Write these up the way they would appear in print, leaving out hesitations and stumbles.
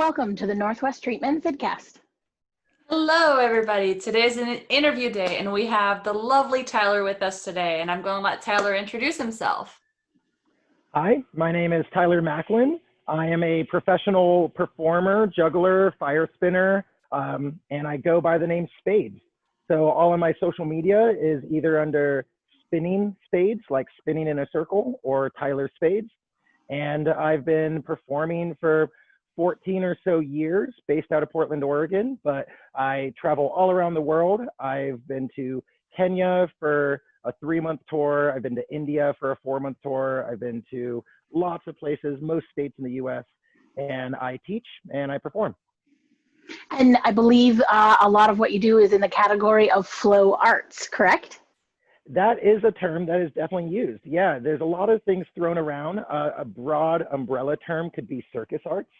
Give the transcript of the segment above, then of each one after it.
welcome to the Northwest Treatment Vidcast. Hello, everybody. Today's an interview day, and we have the lovely Tyler with us today, and I'm going to let Tyler introduce himself. Hi, my name is Tyler Macklin. I am a professional performer, juggler, fire spinner, and I go by the name Spades. So all of my social media is either under spinning Spades, like spinning in a circle, or Tyler Spades. And I've been performing for 14 or so years based out of Portland, Oregon, but I travel all around the world. I've been to Kenya for a 3-month tour. I've been to India for a 4-month tour. I've been to lots of places, most states in the US, and I teach and I perform. And I believe a lot of what you do is in the category of flow arts, correct? That is a term that is definitely used. Yeah, there's a lot of things thrown around. A broad umbrella term could be circus arts.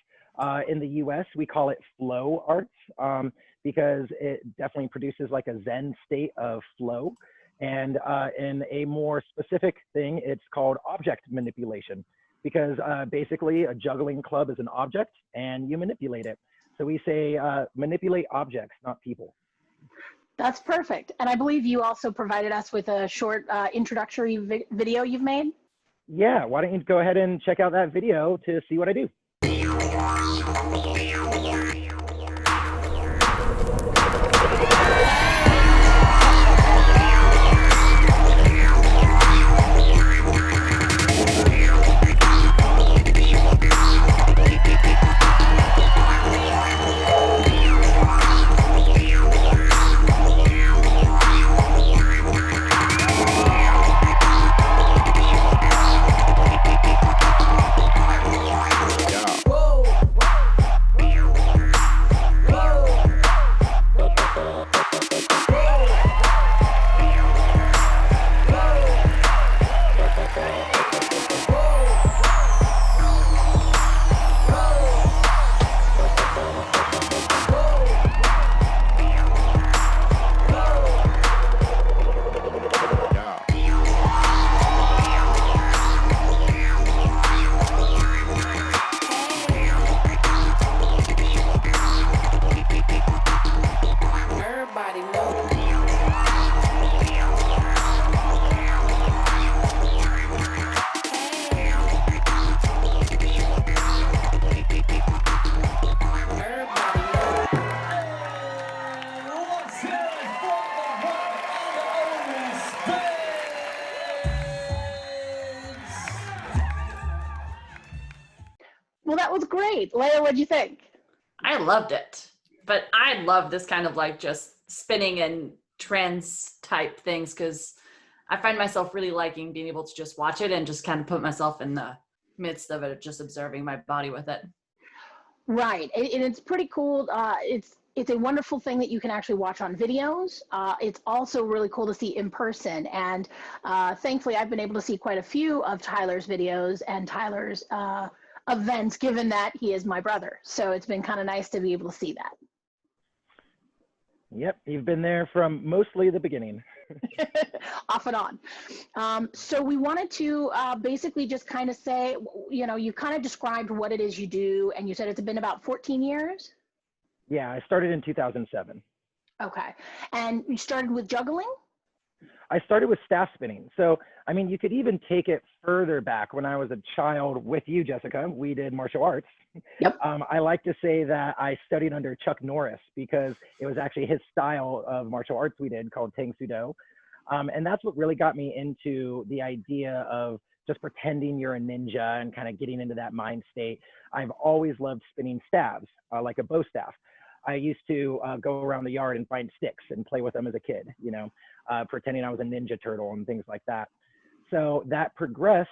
In the US, we call it flow arts because it definitely produces like a Zen state of flow. And in a more specific thing, it's called object manipulation because basically a juggling club is an object and you manipulate it. So we say manipulate objects, not people. That's perfect. And I believe you also provided us with a short introductory video you've made. Yeah, why don't you go ahead and check out that video to see what I do. Well, that was great. Léa, what'd you think? I loved it, but I love this kind of like just spinning and trance type things because I find myself really liking being able to just watch it and just kind of put myself in the midst of it, just observing my body with it. Right, and it's pretty cool. It's a wonderful thing that you can actually watch on videos. It's also really cool to see in person. And thankfully, I've been able to see quite a few of Tyler's videos and Tyler's events, given that he is my brother. So it's been kind of nice to be able to see that. Yep, you've been there from mostly the beginning. Off and on. So we wanted to basically just kind of say, you know, you kind of described what it is you do, and you said it's been about 14 years? Yeah, I started in 2007. Okay. And you started with juggling? I started with staff spinning. So, I mean, you could even take it further back. When I was a child with you, Jessica, we did martial arts. Yep. I like to say that I studied under Chuck Norris because it was actually his style of martial arts we did called Tang Soo Do. And that's what really got me into the idea of just pretending you're a ninja and kind of getting into that mind state. I've always loved spinning stabs, like a bow staff. I used to go around the yard and find sticks and play with them as a kid, you know, pretending I was a Ninja Turtle and things like that. So that progressed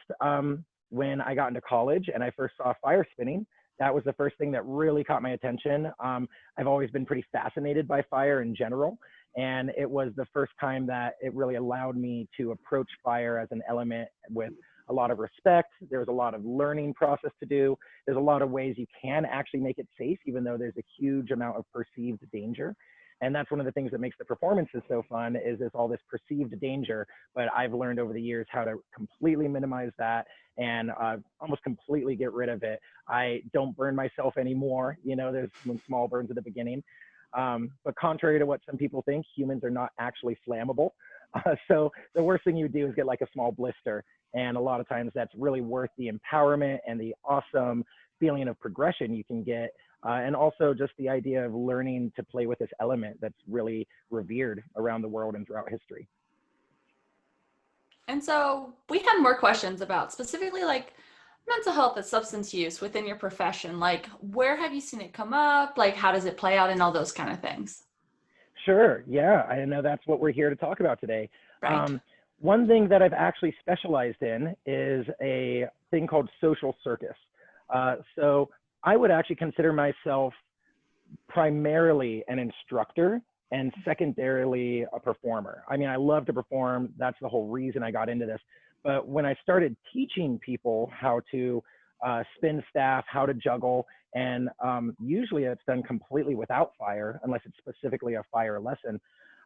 when I got into college and I first saw fire spinning. That was the first thing that really caught my attention. I've always been pretty fascinated by fire in general. And it was the first time that it really allowed me to approach fire as an element with a lot of respect. There's a lot of learning process to do. There's a lot of ways you can actually make it safe, even though there's a huge amount of perceived danger. And that's one of the things that makes the performances so fun is all this perceived danger. But I've learned over the years how to completely minimize that and almost completely get rid of it. I don't burn myself anymore. You know, there's some small burns at the beginning. But contrary to what some people think, humans are not actually flammable. So the worst thing you would do is get like a small blister. And a lot of times that's really worth the empowerment and the awesome feeling of progression you can get. And also just the idea of learning to play with this element that's really revered around the world and throughout history. And so we had more questions about specifically like mental health and substance use within your profession. Like, where have you seen it come up? Like, how does it play out and all those kind of things? Sure. Yeah. I know that's what we're here to talk about today. Right. One thing that I've actually specialized in is a thing called social circus. So I would actually consider myself primarily an instructor and secondarily a performer. I mean, I love to perform. That's the whole reason I got into this. But when I started teaching people how to spin staff, how to juggle, and usually it's done completely without fire, unless it's specifically a fire lesson,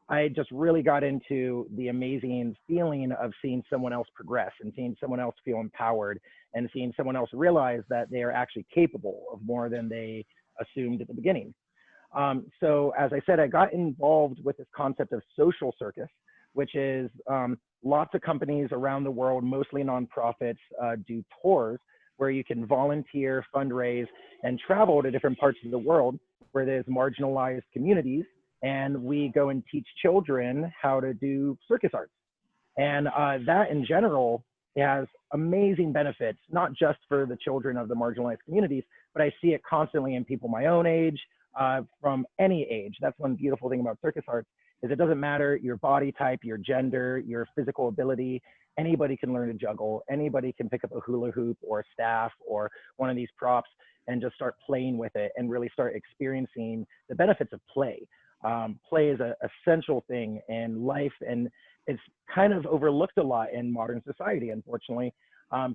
I just really got into the amazing feeling of seeing someone else progress and seeing someone else feel empowered and seeing someone else realize that they are actually capable of more than they assumed at the beginning. So as I said, I got involved with this concept of social circus, which is lots of companies around the world, mostly nonprofits, do tours where you can volunteer, fundraise, and travel to different parts of the world where there's marginalized communities. And we go and teach children how to do circus arts. And that in general has amazing benefits, not just for the children of the marginalized communities, but I see it constantly in people my own age, from any age. That's one beautiful thing about circus arts is it doesn't matter your body type, your gender, your physical ability. Anybody can learn to juggle. Anybody can pick up a hula hoop or a staff or one of these props and just start playing with it and really start experiencing the benefits of play. Play is an essential thing in life, and it's kind of overlooked a lot in modern society, unfortunately.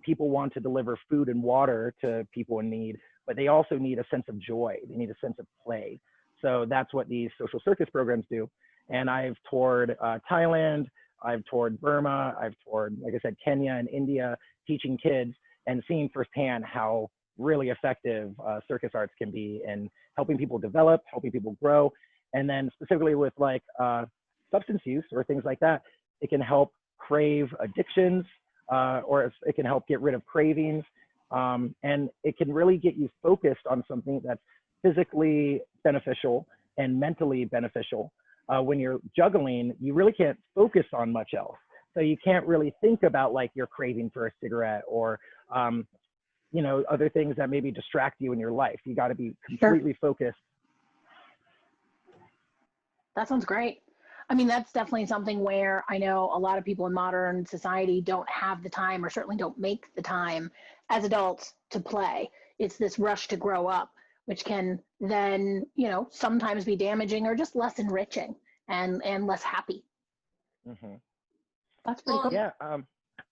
People want to deliver food and water to people in need, but they also need a sense of joy. They need a sense of play. So that's what these social circus programs do. And I've toured Thailand, I've toured Burma, I've toured, like I said, Kenya and India, teaching kids and seeing firsthand how really effective circus arts can be in helping people develop, helping people grow. And then specifically with like substance use or things like that, it can help crave addictions, or it can help get rid of cravings. And it can really get you focused on something that's physically beneficial and mentally beneficial. When you're juggling, you really can't focus on much else. So you can't really think about like your craving for a cigarette or, you know, other things that maybe distract you in your life. You got to be completely focused. That sounds great. I mean, that's definitely something where I know a lot of people in modern society don't have the time, or certainly don't make the time as adults to play. It's this rush to grow up, which can then, you know, sometimes be damaging or just less enriching and less happy. Mm-hmm. That's pretty cool. Yeah.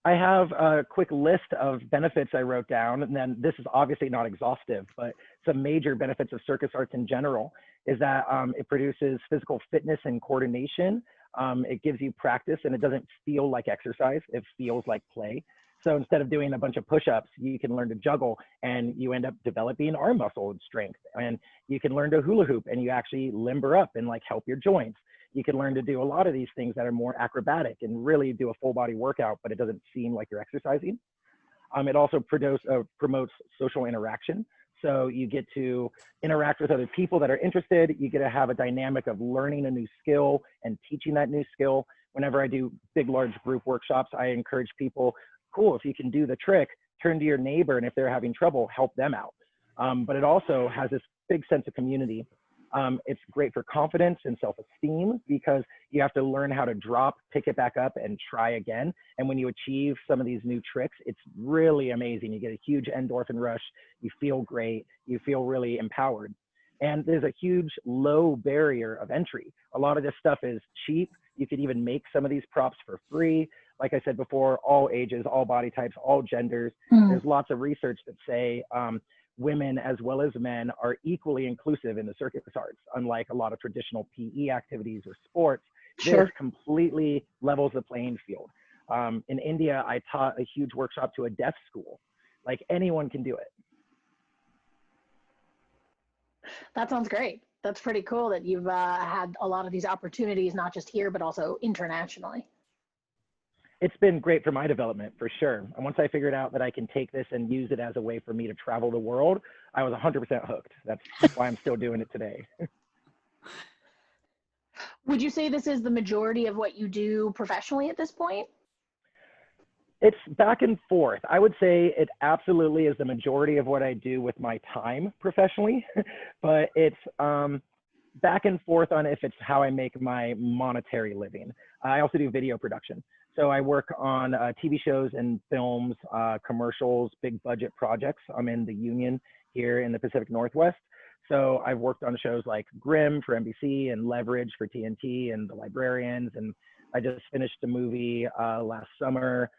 I have a quick list of benefits I wrote down, and then this is obviously not exhaustive, but some major benefits of circus arts in general is that it produces physical fitness and coordination. It gives you practice, and it doesn't feel like exercise. It feels like play. So instead of doing a bunch of push-ups, you can learn to juggle, and you end up developing arm muscle and strength. And you can learn to hula hoop, and you actually limber up and like help your joints. You can learn to do a lot of these things that are more acrobatic and really do a full body workout, but it doesn't seem like you're exercising. It also promotes social interaction. So you get to interact with other people that are interested. You get to have a dynamic of learning a new skill and teaching that new skill. Whenever I do big, large group workshops, I encourage people, cool, if you can do the trick, turn to your neighbor, and if they're having trouble, help them out. But it also has this big sense of community. It's great for confidence and self-esteem because you have to learn how to drop, pick it back up, and try again. And when you achieve some of these new tricks, it's really amazing. You get a huge endorphin rush. You feel great. You feel really empowered. And there's a huge low barrier of entry. A lot of this stuff is cheap. You could even make some of these props for free. Like I said before, all ages, all body types, all genders. There's lots of research that say women as well as men are equally inclusive in the circus arts, unlike a lot of traditional PE activities or sports. Sure. This completely levels the playing field. In India, I taught a huge workshop to a deaf school. Like, anyone can do it. That sounds great. That's pretty cool that you've had a lot of these opportunities, not just here, but also internationally. It's been great for my development, for sure. And once I figured out that I can take this and use it as a way for me to travel the world, I was 100% hooked. That's why I'm still doing it today. Would you say this is the majority of what you do professionally at this point? It's back and forth. I would say it absolutely is the majority of what I do with my time professionally, but it's back and forth on if it's how I make my monetary living. I also do video production. So I work on TV shows and films, commercials, big budget projects. I'm in the union here in the Pacific Northwest. So I've worked on shows like Grimm for NBC and Leverage for TNT and The Librarians. And I just finished a movie last summer,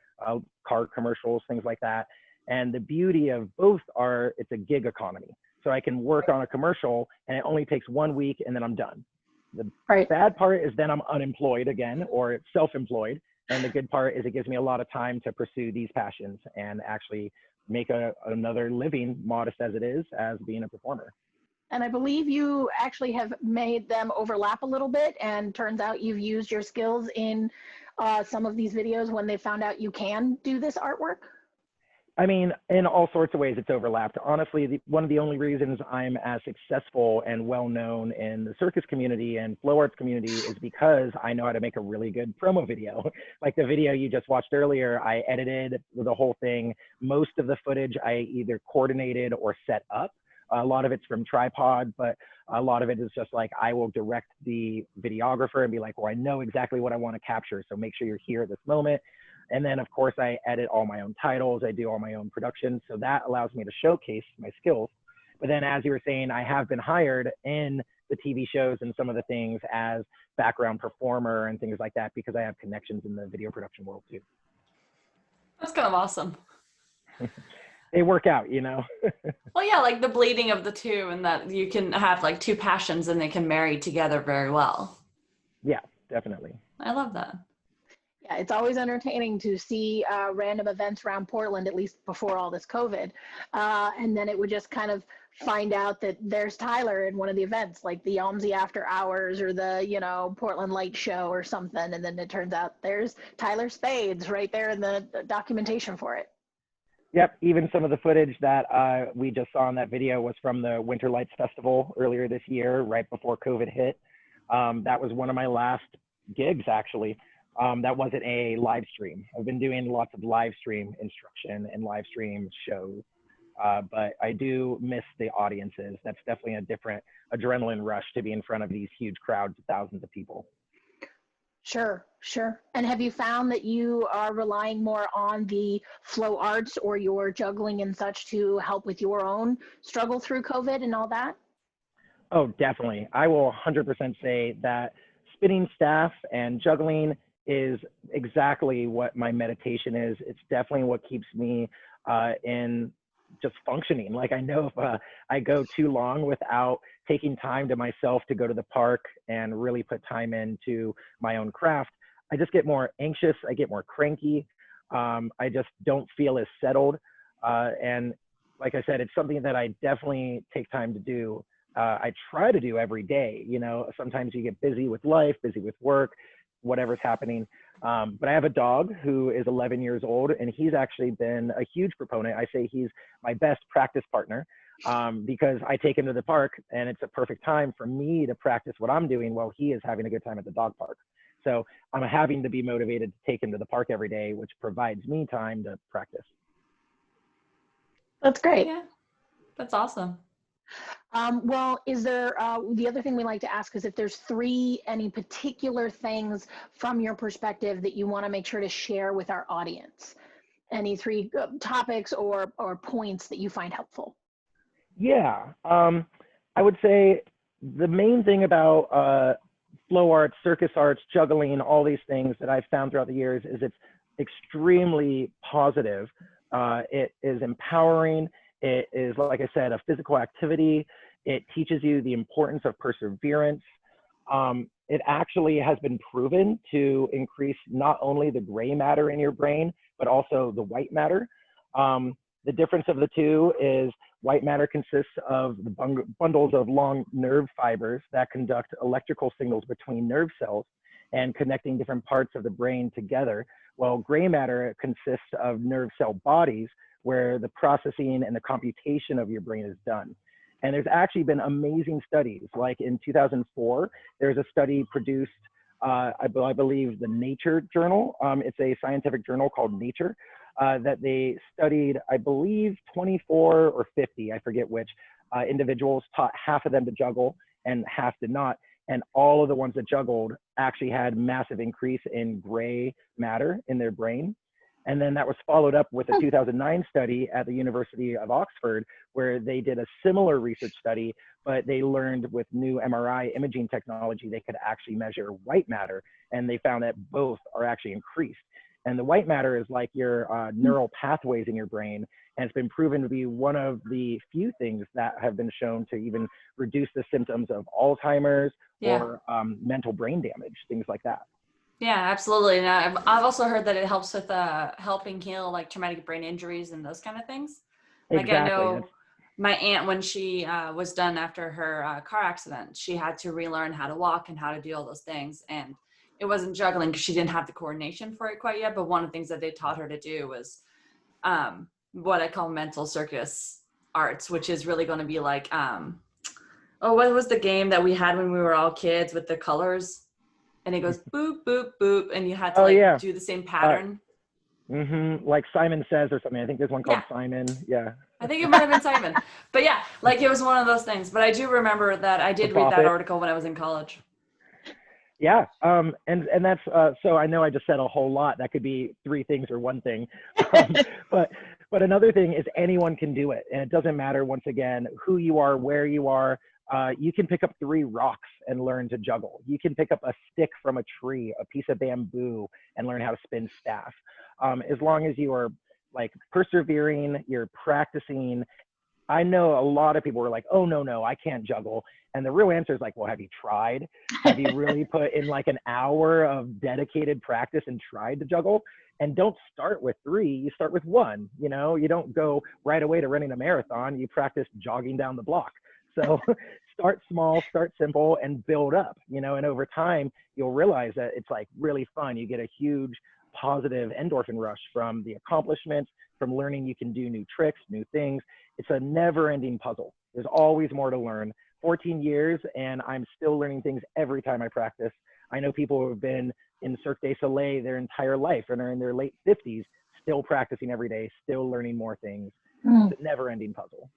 car commercials, things like that. And the beauty of both are it's a gig economy. So I can work on a commercial and it only takes 1 week and then I'm done. The bad part is then I'm unemployed again or self-employed. And the good part is it gives me a lot of time to pursue these passions and actually make another living, modest as it is, as being a performer. And I believe you actually have made them overlap a little bit, and turns out you've used your skills in some of these videos when they found out you can do this artwork. I mean, in all sorts of ways, it's overlapped. Honestly, one of the only reasons I'm as successful and well-known in the circus community and flow arts community is because I know how to make a really good promo video. Like the video you just watched earlier, I edited the whole thing. Most of the footage I either coordinated or set up. A lot of it's from tripod, but a lot of it is just like I will direct the videographer and be like, well, I know exactly what I want to capture, so make sure you're here at this moment. And then, of course, I edit all my own titles. I do all my own production. So that allows me to showcase my skills. But then, as you were saying, I have been hired in the TV shows and some of the things as background performer and things like that because I have connections in the video production world too. That's kind of awesome. They work out, you know? Well, yeah, like the bleeding of the two, and that you can have like two passions and they can marry together very well. Yeah, definitely. I love that. Yeah, it's always entertaining to see random events around Portland, at least before all this COVID. And then it would just kind of find out that there's Tyler in one of the events, like the Yomzi After Hours or the, Portland Light Show or something. And then it turns out there's Tyler Spades right there in the documentation for it. Yep, even some of the footage that we just saw in that video was from the Winter Lights Festival earlier this year, right before COVID hit. That was one of my last gigs, actually. That wasn't a live stream. I've been doing lots of live stream instruction and live stream shows, but I do miss the audiences. That's definitely a different adrenaline rush to be in front of these huge crowds of thousands of people. Sure. And have you found that you are relying more on the flow arts or your juggling and such to help with your own struggle through COVID and all that? Oh, definitely. I will 100% say that spinning staff and juggling is exactly what my meditation is. It's definitely what keeps me in just functioning. Like I know if I go too long without taking time to myself to go to the park and really put time into my own craft, I just get more anxious. I get more cranky. I just don't feel as settled. And like I said, it's something that I definitely take time to do. I try to do every day. Sometimes you get busy with life, busy with work, whatever's happening. But I have a dog who is 11 years old, and he's actually been a huge proponent. I say he's my best practice partner because I take him to the park, and it's a perfect time for me to practice what I'm doing while he is having a good time at the dog park. So I'm having to be motivated to take him to the park every day, which provides me time to practice. That's great. Yeah, that's awesome. Well, is there, the other thing we like to ask is if there's any particular things from your perspective that you want to make sure to share with our audience, any three topics or points that you find helpful. Yeah, I would say the main thing about flow arts, circus arts, juggling, all these things that I've found throughout the years is it's extremely positive. It is empowering. It is, like I said, a physical activity. It teaches you the importance of perseverance. It actually has been proven to increase not only the gray matter in your brain, but also the white matter. The difference of the two is white matter consists of the bundles of long nerve fibers that conduct electrical signals between nerve cells and connecting different parts of the brain together. While gray matter consists of nerve cell bodies where the processing and the computation of your brain is done. And there's actually been amazing studies. Like in 2004, there's a study produced, I believe, the Nature journal. It's a scientific journal called Nature that they studied, I believe, 24 or 50, I forget which, individuals, taught half of them to juggle and half did not. And all of the ones that juggled actually had massive increase in gray matter in their brain. And then that was followed up with a 2009 study at the University of Oxford, where they did a similar research study, but they learned with new MRI imaging technology, they could actually measure white matter, and they found that both are actually increased. And the white matter is like your neural pathways in your brain, and it's been proven to be one of the few things that have been shown to even reduce the symptoms of Alzheimer's or mental brain damage, things like that. Yeah, absolutely. And I've also heard that it helps with helping heal like traumatic brain injuries and those kind of things. Like I know my aunt, when she was done after her car accident, she had to relearn how to walk and how to do all those things. And it wasn't juggling because she didn't have the coordination for it quite yet. But one of the things that they taught her to do was what I call mental circus arts, which is really going to be like, what was the game that we had when we were all kids with the colors? And it goes boop, boop, boop. And you had to do the same pattern. Like Simon Says or something. I think there's one called Simon. Yeah. I think it might have been Simon. But yeah, like it was one of those things. But I do remember that I did read that article when I was in college. Yeah. And that's, so I know I just said a whole lot. That could be three things or one thing. But another thing is anyone can do it. And it doesn't matter, once again, who you are, where you are. You can pick up 3 rocks and learn to juggle. You can pick up a stick from a tree, a piece of bamboo, and learn how to spin staff. As long as you are like persevering, you're practicing. I know a lot of people are like, oh, no, I can't juggle. And the real answer is like, well, have you tried? Have you really put in like an hour of dedicated practice and tried to juggle? And don't start with 3, you start with 1. You know, you don't go right away to running a marathon. You practice jogging down the block. So start small, start simple, and build up, you know, and over time, you'll realize that it's like really fun. You get a huge positive endorphin rush from the accomplishments, from learning you can do new tricks, new things. It's a never-ending puzzle. There's always more to learn. 14 years, and I'm still learning things every time I practice. I know people who have been in Cirque du Soleil their entire life and are in their late 50s, still practicing every day, still learning more things. It's a never-ending puzzle.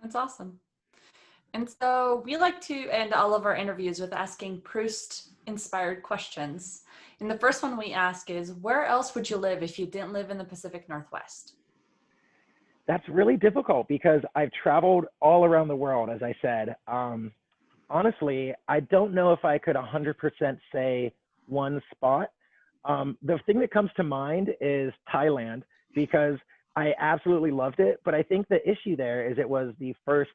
That's awesome. And so we like to end all of our interviews with asking Proust-inspired questions. And the first one we ask is, where else would you live if you didn't live in the Pacific Northwest? That's really difficult because I've traveled all around the world, as I said. Honestly, I don't know if I could 100% say one spot. The thing that comes to mind is Thailand, because I absolutely loved it. But I think the issue there is it was the first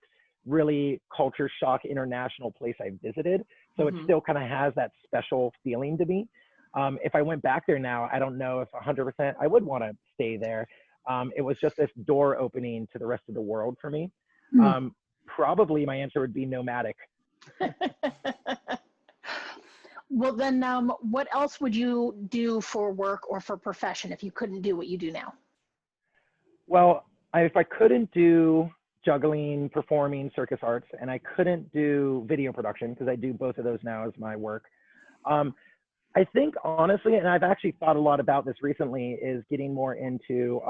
really culture shock international place I visited. So it still kind of has that special feeling to me. If I went back there now, I don't know if 100% I would want to stay there. It was just this door opening to the rest of the world for me. Probably my answer would be nomadic. Well, then what else would you do for work or for profession if you couldn't do what you do now? Well, if I couldn't do juggling, performing, circus arts, and I couldn't do video production, because I do both of those now as my work, I think honestly, and I've actually thought a lot about this recently, is getting more into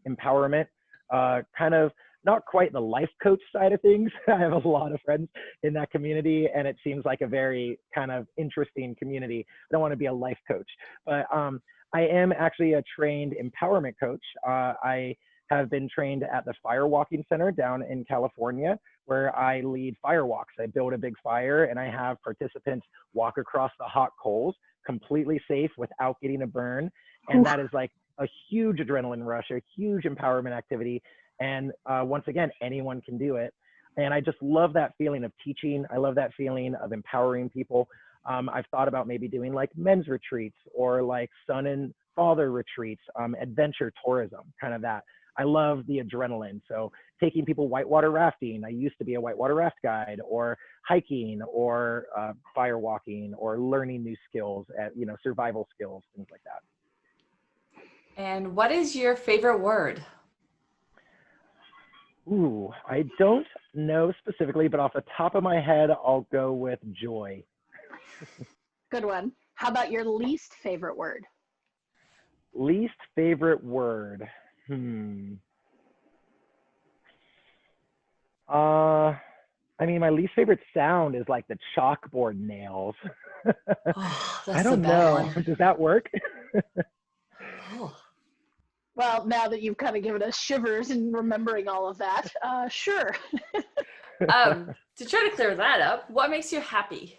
empowerment, kind of not quite the life coach side of things. I have a lot of friends in that community, and it seems like a very kind of interesting community. I don't want to be a life coach, but I am actually a trained empowerment coach. I have been trained at the Fire Walking Center down in California, where I lead fire walks. I build a big fire and I have participants walk across the hot coals completely safe without getting a burn. And that is like a huge adrenaline rush, a huge empowerment activity. And once again, anyone can do it. And I just love that feeling of teaching. I love that feeling of empowering people. I've thought about maybe doing like men's retreats or like son and father retreats, adventure tourism, kind of that. I love the adrenaline. So taking people whitewater rafting. I used to be a whitewater raft guide, or hiking, or fire walking, or learning new skills, survival skills, things like that. And what is your favorite word? Ooh, I don't know specifically, but off the top of my head, I'll go with joy. Good one. How about your least favorite word? Least favorite word. I mean, my least favorite sound is like the chalkboard nails. Oh, I that's a don't bad know. one. Does that work? Oh. Well, now that you've kind of given us shivers in remembering all of that, sure. To try to clear that up, what makes you happy?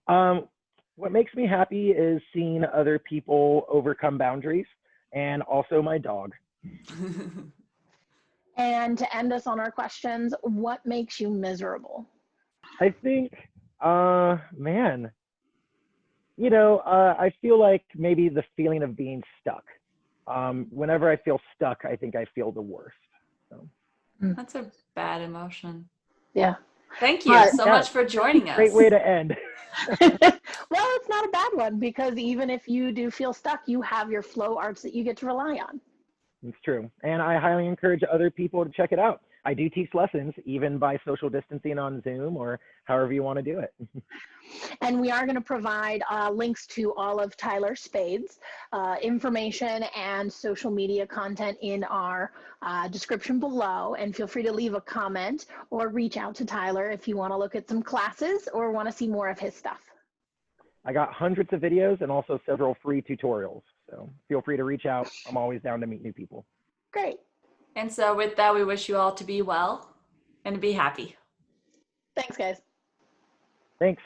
What makes me happy is seeing other people overcome boundaries, and also my dog. And to end us on our questions, what makes you miserable? I think, man, I feel like maybe the feeling of being stuck. Whenever I feel stuck, I think I feel the worst. So. That's a bad emotion. Yeah. Thank you so much for joining us. Great way to end. Well, it's not a bad one, because even if you do feel stuck, you have your flow arts that you get to rely on. It's true. And I highly encourage other people to check it out. I do teach lessons, even by social distancing on Zoom or however you want to do it. And we are going to provide links to all of Tyler Spades' information and social media content in our description below. And feel free to leave a comment or reach out to Tyler if you want to look at some classes or want to see more of his stuff. I got hundreds of videos and also several free tutorials. So feel free to reach out. I'm always down to meet new people. Great. And so with that, we wish you all to be well and to be happy. Thanks, guys. Thanks.